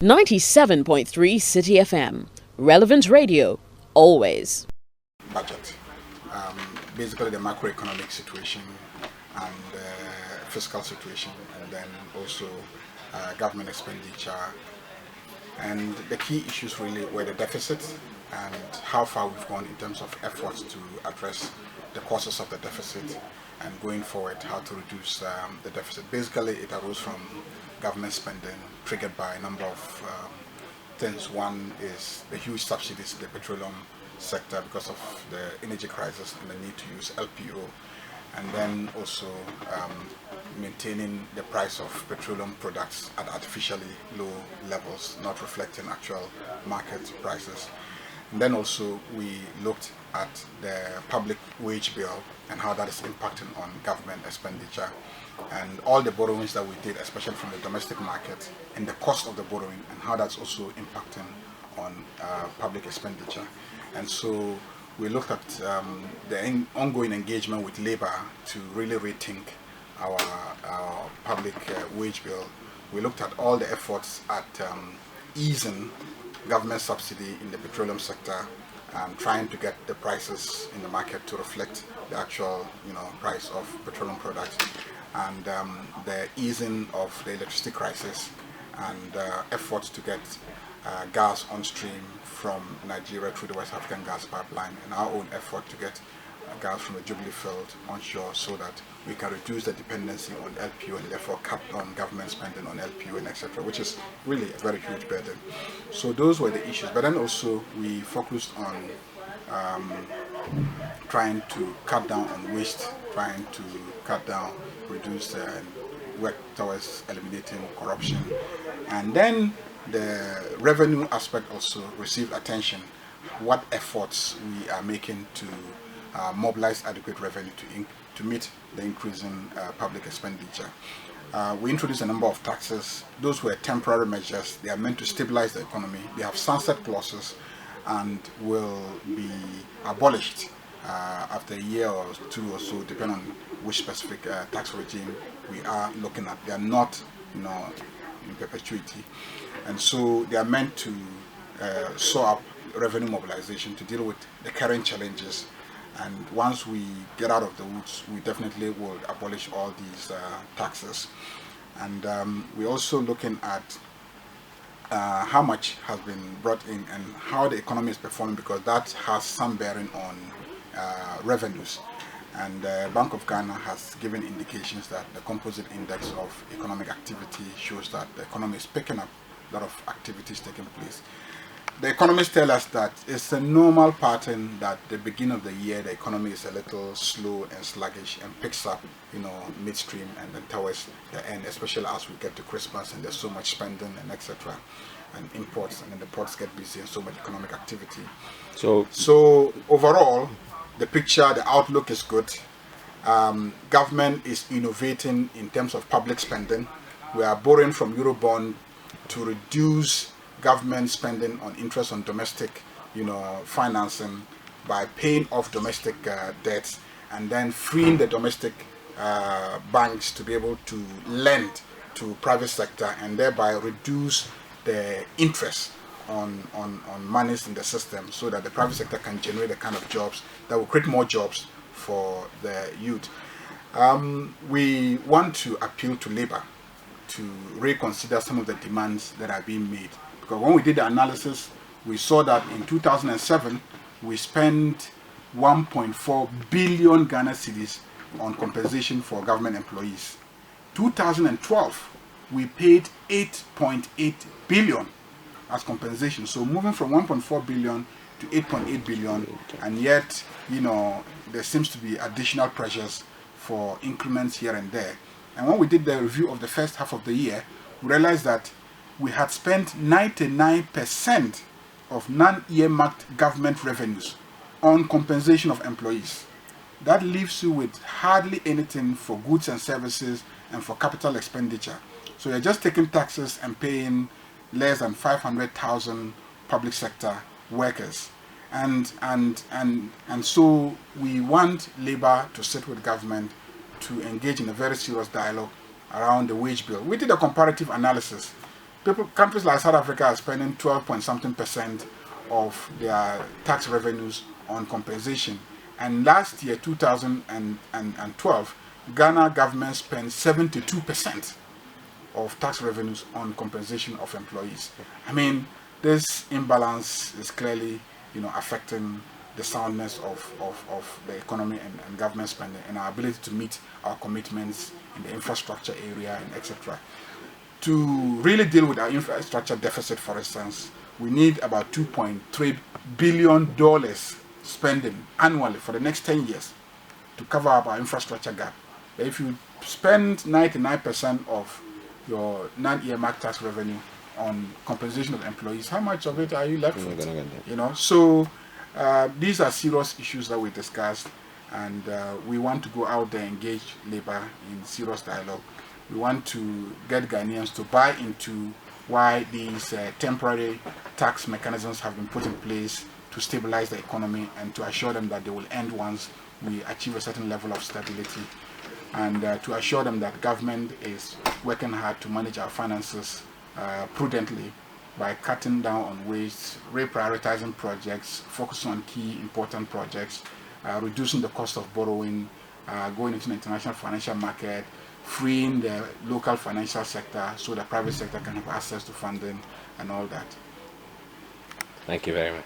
97.3 Citi FM. Relevant radio, always. Budget. Basically the macroeconomic situation and fiscal situation, and then also government expenditure. And the key issues really were the deficit and how far we've gone in terms of efforts to address the causes of the deficit, and going forward how to reduce the deficit. Basically it arose from government spending triggered by a number of things. One is the huge subsidies in the petroleum sector because of the energy crisis and the need to use LPO, and then also maintaining the price of petroleum products at artificially low levels, not reflecting actual market prices. And then also we looked at the public wage bill and how that is impacting on government expenditure, and all the borrowings that we did, especially from the domestic market, and the cost of the borrowing and how that's also impacting on public expenditure. And so we looked at the ongoing engagement with labor to really rethink our public wage bill. We looked at all the efforts at easing government subsidy in the petroleum sector, trying to get the prices in the market to reflect the actual price of petroleum products, and the easing of the electricity crisis, and efforts to get gas on stream from Nigeria through the West African gas pipeline, and our own effort to get gas from the Jubilee field onshore, so that we can reduce the dependency on LPO and therefore cut on government spending on LPO and etc., which is really a very huge burden. So those were the issues. But then also we focused on trying to cut down on waste, trying to reduce work towards eliminating corruption. And then the revenue aspect also received attention. What efforts we are making to mobilize adequate revenue to meet the increasing public expenditure. We introduced a number of taxes. Those were temporary measures. They are meant to stabilize the economy. They have sunset clauses and will be abolished after a year or two or so, depending on which specific tax regime we are looking at. They are not in perpetuity. And so they are meant to soar up revenue mobilization to deal with the current challenges. And once we get out of the woods, we definitely will abolish all these taxes. And we're also looking at how much has been brought in and how the economy is performing, because that has some bearing on revenues. And the Bank of Ghana has given indications that the composite index of economic activity shows that the economy is picking up, a lot of activities taking place. The economists tell us that it's a normal pattern that the beginning of the year the economy is a little slow and sluggish and picks up, midstream and then towards the end, especially as we get to Christmas and there's so much spending and etc. and imports, and then the ports get busy and so much economic activity. So overall, the picture, the outlook is good. Government is innovating in terms of public spending. We are borrowing from Eurobond to reduce government spending on interest on domestic, financing by paying off domestic debts, and then freeing the domestic banks to be able to lend to private sector and thereby reduce the interest on monies in the system, so that the private sector can generate the kind of jobs that will create more jobs for the youth. We want to appeal to labor to reconsider some of the demands that are being made. Because when we did the analysis, we saw that in 2007, we spent 1.4 billion Ghana cedis on compensation for government employees. 2012, we paid 8.8 billion as compensation. So moving from 1.4 billion to 8.8 billion, and yet, there seems to be additional pressures for increments here and there. And when we did the review of the first half of the year, we realized that we had spent 99% of non-earmarked government revenues on compensation of employees. That leaves you with hardly anything for goods and services and for capital expenditure. So you're just taking taxes and paying less than 500,000 public sector workers. And so we want labor to sit with government to engage in a very serious dialogue around the wage bill. We did a comparative analysis countries like South Africa are spending 12 point something percent of their tax revenues on compensation. And last year, 2012, Ghana government spent 72% of tax revenues on compensation of employees. I mean, this imbalance is clearly, affecting the soundness of the economy and government spending and our ability to meet our commitments in the infrastructure area and etc. To really deal with our infrastructure deficit, for instance, we need about $2.3 billion spending annually for the next 10 years to cover up our infrastructure gap. But if you spend 99% of your non-earmarked tax revenue on compensation of employees, how much of it are you left with? So these are serious issues that we discussed, and we want to go out there and engage labor in serious dialogue. We want to get Ghanaians to buy into why these temporary tax mechanisms have been put in place to stabilize the economy and to assure them that they will end once we achieve a certain level of stability, and to assure them that government is working hard to manage our finances prudently by cutting down on waste, reprioritizing projects, focusing on key important projects, reducing the cost of borrowing, going into the international financial market, freeing the local financial sector so the private sector can have access to funding and all that. Thank you very much.